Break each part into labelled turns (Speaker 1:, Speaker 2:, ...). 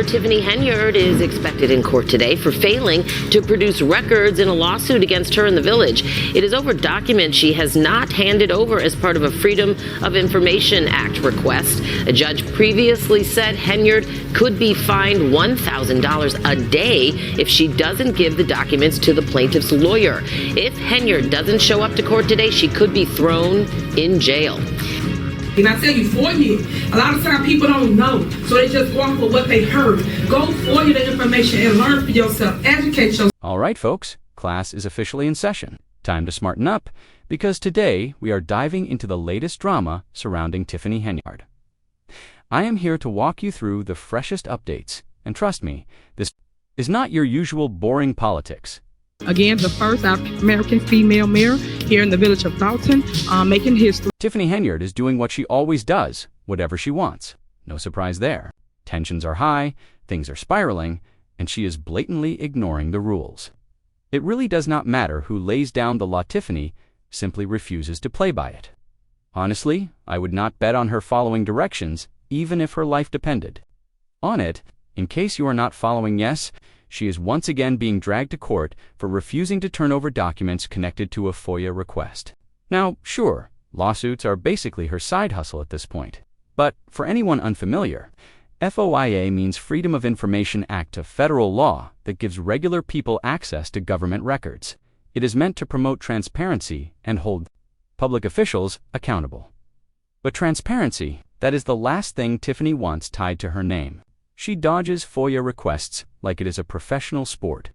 Speaker 1: owner Tiffany Henyard is expected in court today for failing to produce records in a lawsuit against her in the Village. It is over documents she has not handed over as part of a Freedom of Information Act request. A judge previously said Henyard could be fined $1,000 a day if she doesn't give the documents to the plaintiff's lawyer. If Henyard doesn't show up to court today, she could be thrown in jail.
Speaker 2: And I tell you, 4 years, a lot of times people don't know, so they just go off of what they heard. Go for the information and learn for yourself, educate yourself.
Speaker 3: All right, folks, class is officially in session. Time to smarten up, because today we are diving into the latest drama surrounding Tiffany Henyard. I am here to walk you through the freshest updates, and trust me, this is not your usual boring politics.
Speaker 2: Again, the first African-American female mayor here in the village of Dalton, making history.
Speaker 3: Tiffany Henyard is doing what she always does, whatever she wants. No surprise there. Tensions are high, things are spiraling, and she is blatantly ignoring the rules. It really does not matter who lays down the law. Tiffany simply refuses to play by it. Honestly, I would not bet on her following directions, even if her life depended on it. In case you are not following, yes, she is once again being dragged to court for refusing to turn over documents connected to a FOIA request. Now, sure, lawsuits are basically her side hustle at this point. But for anyone unfamiliar, FOIA means Freedom of Information Act, a federal law that gives regular people access to government records. It is meant to promote transparency and hold public officials accountable. But transparency, that is the last thing Tiffany wants tied to her name. She dodges FOIA requests like it is a professional sport.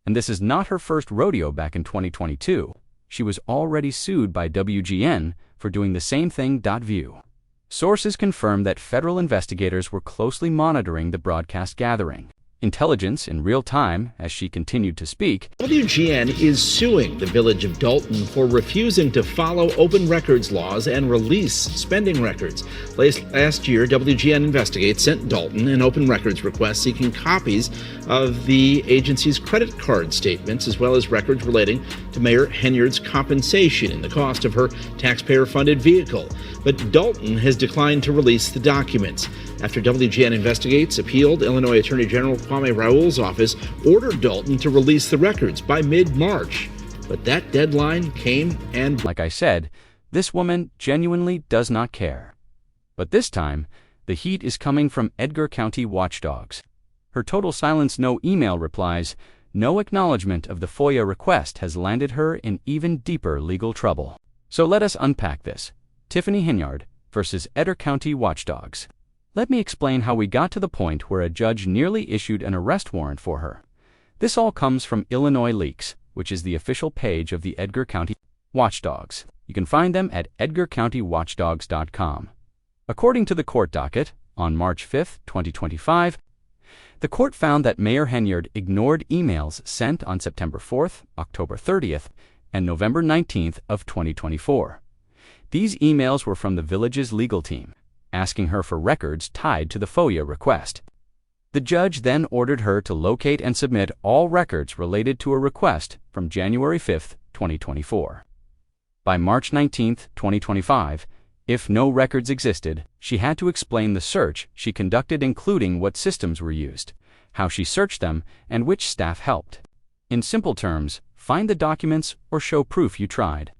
Speaker 3: And this is not her first rodeo. Back in 2022, she was already sued by WGN for doing the same thing. View. Sources confirm that federal investigators were closely monitoring the broadcast gathering intelligence in real time as she continued to speak.
Speaker 4: WGN is suing the Village of Dalton for refusing to follow open records laws and release spending records. Last year, WGN Investigates sent Dalton an open records request seeking copies of the agency's credit card statements as well as records relating to Mayor Henyard's compensation and the cost of her taxpayer-funded vehicle. But Dalton has declined to release the documents. After WGN Investigates appealed, Illinois Attorney General Kwame Raoul's office ordered Dalton to release the records by mid-March. But that deadline came and...
Speaker 3: Like I said, this woman genuinely does not care. But this time, the heat is coming from Edgar County watchdogs. Her total silence, no email replies, no acknowledgement of the FOIA request has landed her in even deeper legal trouble. So let us unpack this. Tiffany Henyard versus Edgar County watchdogs. Let me explain how we got to the point where a judge nearly issued an arrest warrant for her. This all comes from Illinois Leaks, which is the official page of the Edgar County Watchdogs. You can find them at edgarcountywatchdogs.com. According to the court docket, on March 5, 2025, the court found that Mayor Henyard ignored emails sent on September 4th, October 30th, and November 19th of 2024. These emails were from the village's legal team, asking her for records tied to the FOIA request. The judge then ordered her to locate and submit all records related to a request from January 5, 2024. By March 19, 2025, if no records existed, she had to explain the search she conducted, including what systems were used, how she searched them, and which staff helped. In simple terms, find the documents or show proof you tried.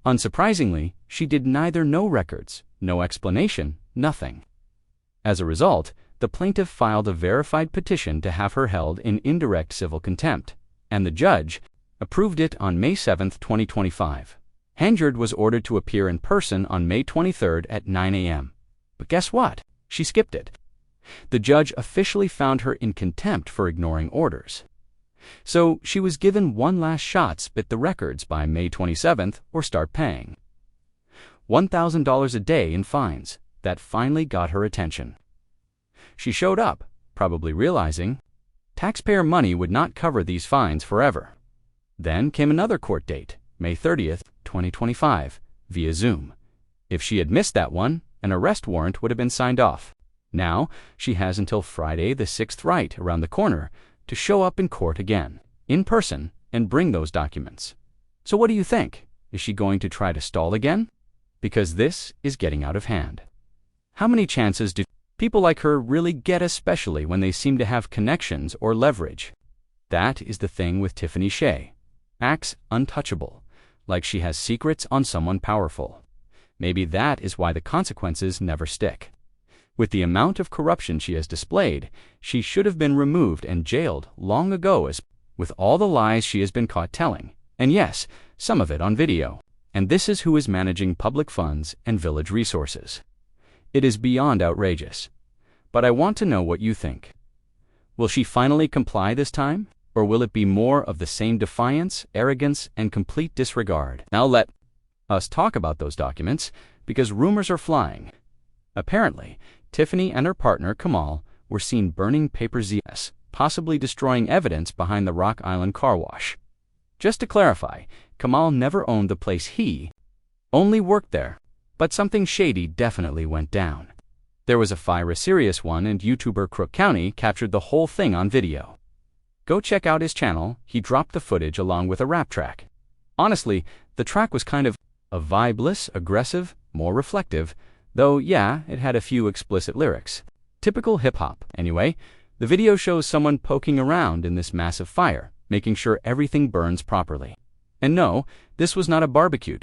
Speaker 3: Unsurprisingly, she did neither. No records, no explanation, nothing. As a result, the plaintiff filed a verified petition to have her held in indirect civil contempt, and the judge approved it on May 7, 2025. Henyard was ordered to appear in person on May 23 at 9 a.m. But guess what? She skipped it. The judge officially found her in contempt for ignoring orders. So she was given one last shot: spit the records by May 27th or start paying $1,000 a day in fines. That finally got her attention. She showed up, probably realizing taxpayer money would not cover these fines forever. Then came another court date, May 30th, 2025, via Zoom. If she had missed that one, an arrest warrant would have been signed off. Now, she has until Friday the 6th, right around the corner, to show up in court again, in person, and bring those documents. So what do you think? Is she going to try to stall again? Because this is getting out of hand. How many chances do People like her really get especially when they seem to have connections or leverage. That is the thing with Tiffany Shea. Acts untouchable, like she has secrets on someone powerful. Maybe that is why the consequences never stick. With the amount of corruption she has displayed, she should have been removed and jailed long ago, as with all the lies she has been caught telling. And yes, some of it on video. And this is who is managing public funds and village resources. It is beyond outrageous. But I want to know what you think. Will she finally comply this time? Or will it be more of the same defiance, arrogance, and complete disregard? Now let us talk about those documents, because rumors are flying. Apparently, Tiffany and her partner, Kamal, were seen burning papers, possibly destroying evidence behind the Rock Island car wash. Just to clarify, Kamal never owned the place, he only worked there. But something shady definitely went down. There was a fire, a serious one, and YouTuber Crook County captured the whole thing on video. Go check out his channel. He dropped the footage along with a rap track. Honestly, the track was kind of a vibeless, aggressive, more reflective, though yeah, it had a few explicit lyrics. Typical hip-hop. Anyway, the video shows someone poking around in this massive fire, making sure everything burns properly. And no, this was not a barbecue.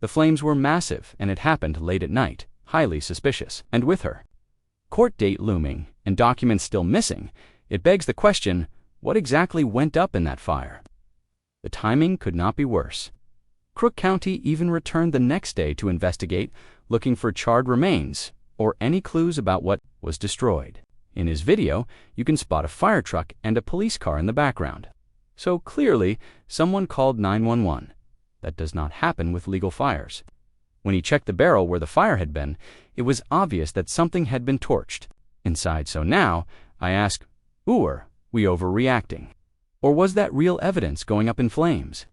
Speaker 3: The flames were massive, and it happened late at night, highly suspicious. And with her court date looming and documents still missing, it begs the question, what exactly went up in that fire? The timing could not be worse. Crook County even returned the next day to investigate, looking for charred remains or any clues about what was destroyed. In his video, you can spot a fire truck and a police car in the background. So clearly, someone called 911. That does not happen with legal fires. When he checked the barrel where the fire had been, it was obvious that something had been torched inside. So now, I ask, were we overreacting? Or was that real evidence going up in flames?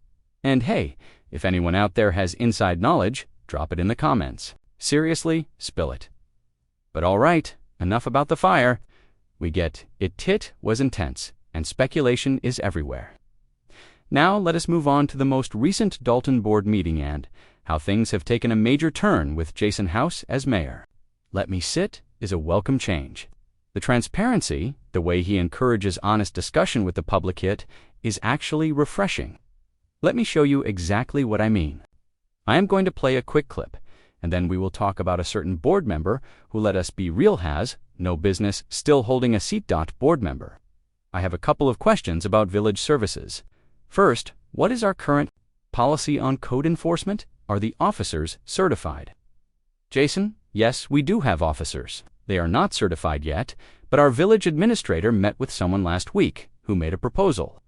Speaker 3: And hey, if anyone out there has inside knowledge, drop it in the comments. Seriously, spill it. But alright, enough about the fire. We get it was intense, and speculation is everywhere. Now let us move on to the most recent Dalton board meeting and how things have taken a major turn with Jason House as mayor. Let me sit is a welcome change. The transparency, the way he encourages honest discussion with the public is actually refreshing. Let me show you exactly what I mean. I am going to play a quick clip, and then we will talk about a certain board member who, let us be real, has no business still holding a seat. Board member. I have a couple of questions about village services. First, what is our current policy on code enforcement? Are the officers certified? Jason, yes, we do have officers. They are not certified yet, but our village administrator met with someone last week who made a proposal.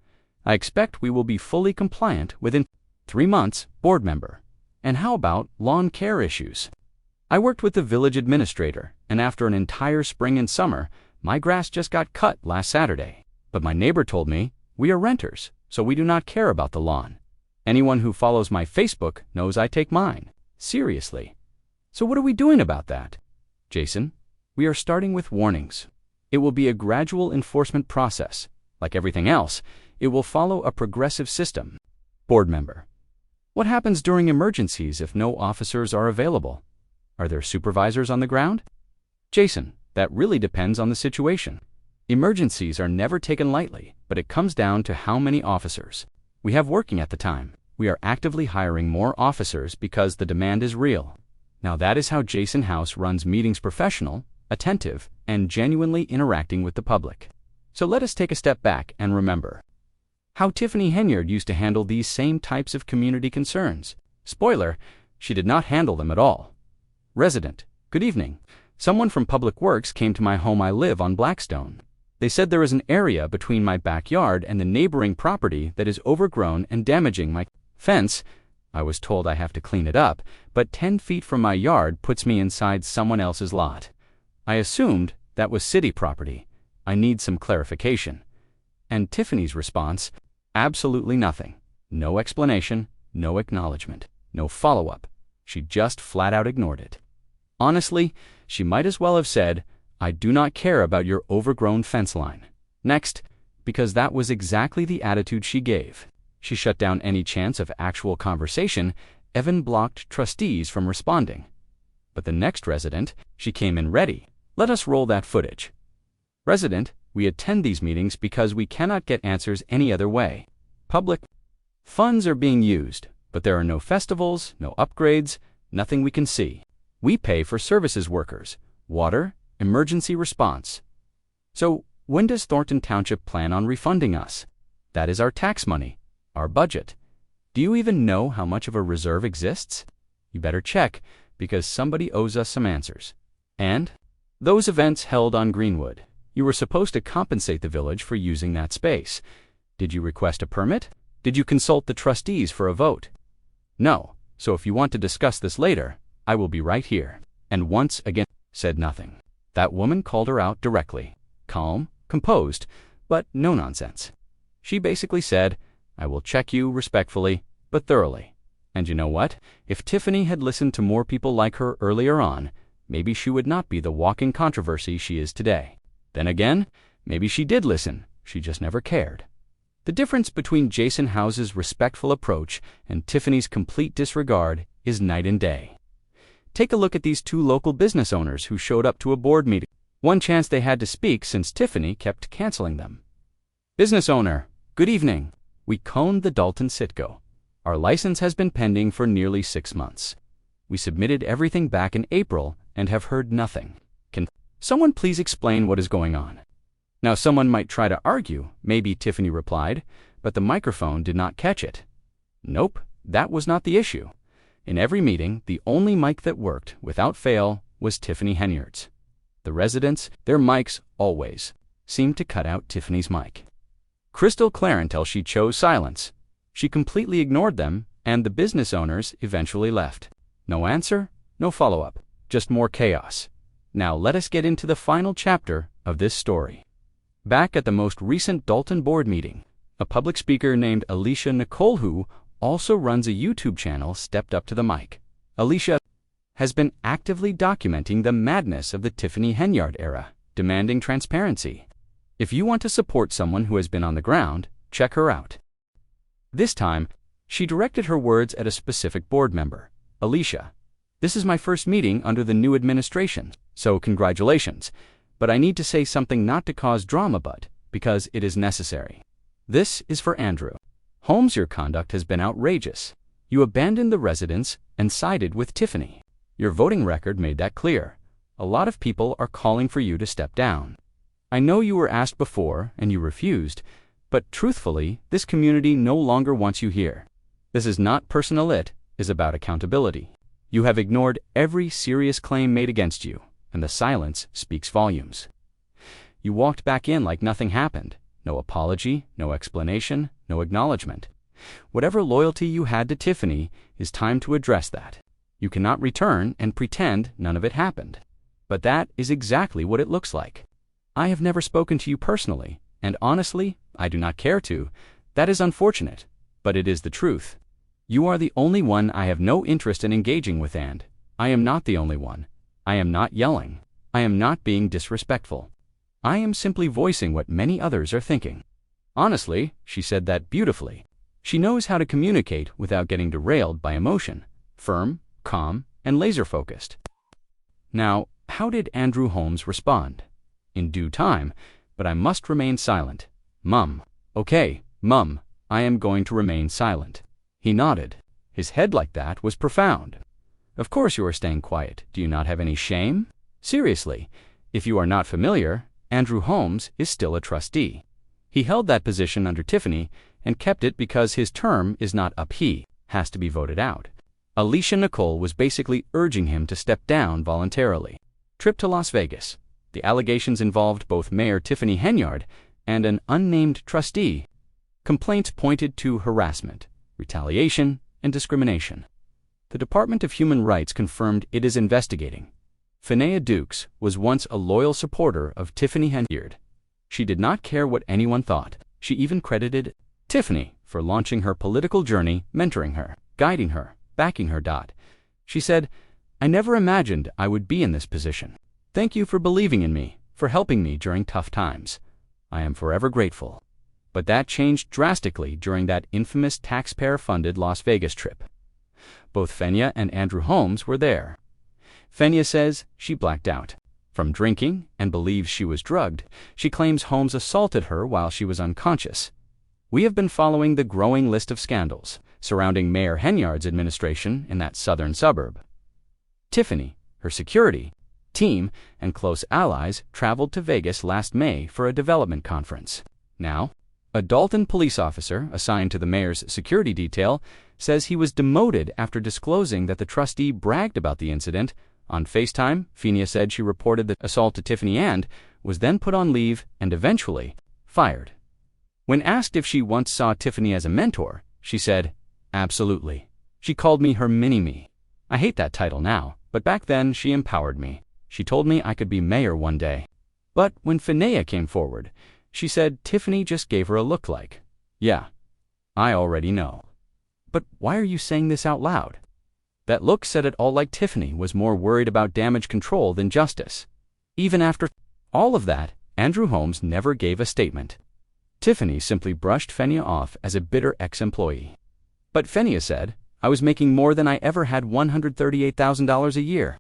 Speaker 3: I expect we will be fully compliant within 3 months, board member. And how about lawn care issues? I worked with the village administrator, and after an entire spring and summer, my grass just got cut last Saturday. But my neighbor told me, we are renters, so we do not care about the lawn. Anyone who follows my Facebook knows I take mine seriously. So what are we doing about that? Jason, we are starting with warnings. It will be a gradual enforcement process. Like everything else, it will follow a progressive system. Board member. What happens during emergencies if no officers are available? Are there supervisors on the ground? Jason, that really depends on the situation. Emergencies are never taken lightly, but it comes down to how many officers we have working at the time. We are actively hiring more officers because the demand is real. Now that is how Jason House runs meetings: professional, attentive, and genuinely interacting with the public. So let us take a step back and remember how Tiffany Henyard used to handle these same types of community concerns. Spoiler, she did not handle them at all. Resident, good evening. Someone from Public Works came to my home. I live on Blackstone. They said there is an area between my backyard and the neighboring property that is overgrown and damaging my fence. I was told I have to clean it up, but 10 feet from my yard puts me inside someone else's lot. I assumed that was city property. I need some clarification. And Tiffany's response, absolutely nothing. No explanation, no acknowledgement, no follow-up. She just flat out ignored it. Honestly, she might as well have said, I do not care about your overgrown fence line. Next, because that was exactly the attitude she gave. She shut down any chance of actual conversation, even blocked trustees from responding. But the next resident, she came in ready, Let us roll that footage. Resident, we attend these meetings because we cannot get answers any other way. Public funds are being used, but there are no festivals, no upgrades, nothing we can see. We pay for services workers, water, emergency response. So when does Thornton Township plan on refunding us? That is our tax money, our budget. Do you even know how much of a reserve exists? You better check, because somebody owes us some answers. And those events held on Greenwood. You were supposed to compensate the village for using that space. Did you request a permit? Did you consult the trustees for a vote? No, so if you want to discuss this later, I will be right here. And once again, said nothing. That woman called her out directly. Calm, composed, but no nonsense. She basically said, I will check you respectfully, but thoroughly. And you know what? If Tiffany had listened to more people like her earlier on, maybe she would not be the walking controversy she is today. Then again, maybe she did listen, she just never cared. The difference between Jason House's respectful approach and Tiffany's complete disregard is night and day. Take a look at these two local business owners who showed up to a board meeting. One chance they had to speak since Tiffany kept canceling them. Business owner, good evening. We coned the Dalton Citgo. Our license has been pending for nearly 6 months. We submitted everything back in April and have heard nothing. Can someone please explain what is going on? Now someone might try to argue, maybe Tiffany replied, but the microphone did not catch it. Nope, that was not the issue. In every meeting, the only mic that worked, without fail, was Tiffany Henyard's. The residents, their mics always seemed to cut out Tiffany's mic. Crystal clear until she chose silence. She completely ignored them, and the business owners eventually left. No answer, no follow-up, just more chaos. Now let us get into the final chapter of this story. Back at the most recent Dalton board meeting, a public speaker named Alicia Nicole, who also runs a YouTube channel, stepped up to the mic. Alicia has been actively documenting the madness of the Tiffany Henyard era, demanding transparency. If you want to support someone who has been on the ground, check her out. This time, she directed her words at a specific board member. Alicia, this is my first meeting under the new administration, so congratulations. But I need to say something not to cause drama, but because it is necessary. This is for Andrew Holmes. Your conduct has been outrageous. You abandoned the residents and sided with Tiffany. Your voting record made that clear. A lot of people are calling for you to step down. I know you were asked before and you refused, but truthfully, this community no longer wants you here. This is not personal, it is about accountability. You have ignored every serious claim made against you, and the silence speaks volumes. You walked back in like nothing happened. No apology, no explanation, no acknowledgement. Whatever loyalty you had to Tiffany, is time to address that. You cannot return and pretend none of it happened. But that is exactly what it looks like. I have never spoken to you personally, and honestly, I do not care to. That is unfortunate, but it is the truth. You are the only one I have no interest in engaging with, and I am not the only one. I am not yelling. I am not being disrespectful. I am simply voicing what many others are thinking. Honestly, she said that beautifully. She knows how to communicate without getting derailed by emotion. Firm, calm, and laser-focused. Now, how did Andrew Holmes respond? In due time, but I must remain silent. Mum. Okay, Mum, I am going to remain silent. He nodded. His head like that was profound. Of course you are staying quiet. Do you not have any shame? Seriously, if you are not familiar, Andrew Holmes is still a trustee. He held that position under Tiffany and kept it because his term is not up. He has to be voted out. Alicia Nicole was basically urging him to step down voluntarily. Trip to Las Vegas. The allegations involved both Mayor Tiffany Henyard and an unnamed trustee. Complaints pointed to harassment, retaliation, and discrimination. The Department of Human Rights confirmed it is investigating. Finea Dukes was once a loyal supporter of Tiffany Henyard. She did not care what anyone thought. She even credited Tiffany for launching her political journey, mentoring her, guiding her, backing her. She said, I never imagined I would be in this position. Thank you for believing in me, for helping me during tough times. I am forever grateful. But that changed drastically during that infamous taxpayer-funded Las Vegas trip. Both Finea and Andrew Holmes were there. Finea says she blacked out. from drinking and believes she was drugged. She claims Holmes assaulted her while she was unconscious. We have been following the growing list of scandals surrounding Mayor Henyard's administration in that southern suburb. Tiffany, her security team, and close allies traveled to Vegas last May for a development conference. Now, a Dalton police officer assigned to the mayor's security detail says he was demoted after disclosing that the trustee bragged about the incident. On FaceTime, Henyard said she reported the assault to Tiffany and was then put on leave and eventually fired. When asked if she once saw Tiffany as a mentor, she said, "Absolutely. She called me her mini-me. I hate that title now, but back then she empowered me. She told me I could be mayor one day." But when Henyard came forward, she said Tiffany just gave her a look like, "Yeah, I already know." But why are you saying this out loud? That look said it all, like Tiffany was more worried about damage control than justice. Even after all of that, Andrew Holmes never gave a statement. Tiffany simply brushed Henyard off as a bitter ex-employee. But Henyard said, "I was making more than I ever had, $138,000 a year.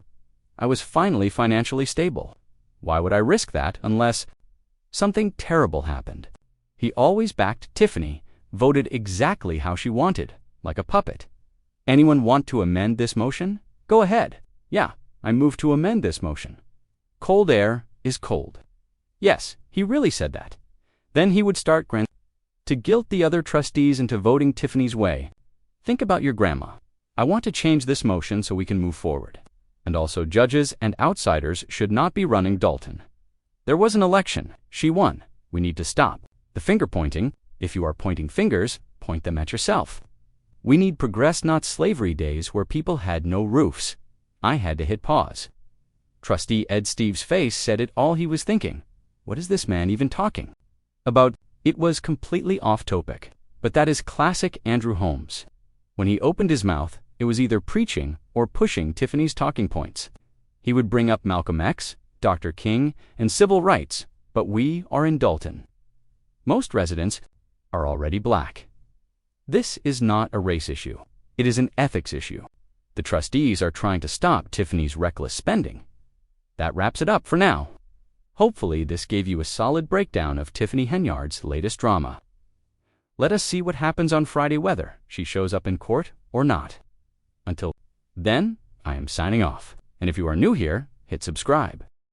Speaker 3: I was finally financially stable. Why would I risk that unless something terrible happened?" He always backed Tiffany, voted exactly how she wanted, like a puppet. Anyone want to amend this motion? Go ahead. Yeah, I move to amend this motion. Cold air is cold. Yes, he really said that. Then he would start to guilt the other trustees into voting Tiffany's way. Think about your grandma. I want to change this motion so we can move forward. And also, judges and outsiders should not be running Dalton. There was an election. She won. We need to stop the finger pointing. If you are pointing fingers, point them at yourself. We need progress, not slavery days where people had no roofs. I had to hit pause. Trustee Ed Steve's face said it all. He was thinking, what is this man even talking about? It was completely off topic, but that is classic Andrew Holmes. When he opened his mouth, it was either preaching or pushing Tiffany's talking points. He would bring up Malcolm X, Dr. King, and civil rights, but we are in Dalton. Most residents are already black. This is not a race issue. It is an ethics issue. The trustees are trying to stop Tiffany's reckless spending. That wraps it up for now. Hopefully this gave you a solid breakdown of Tiffany Henyard's latest drama. Let us see what happens on Friday, whether she shows up in court or not. Until then, I am signing off. And if you are new here, hit subscribe.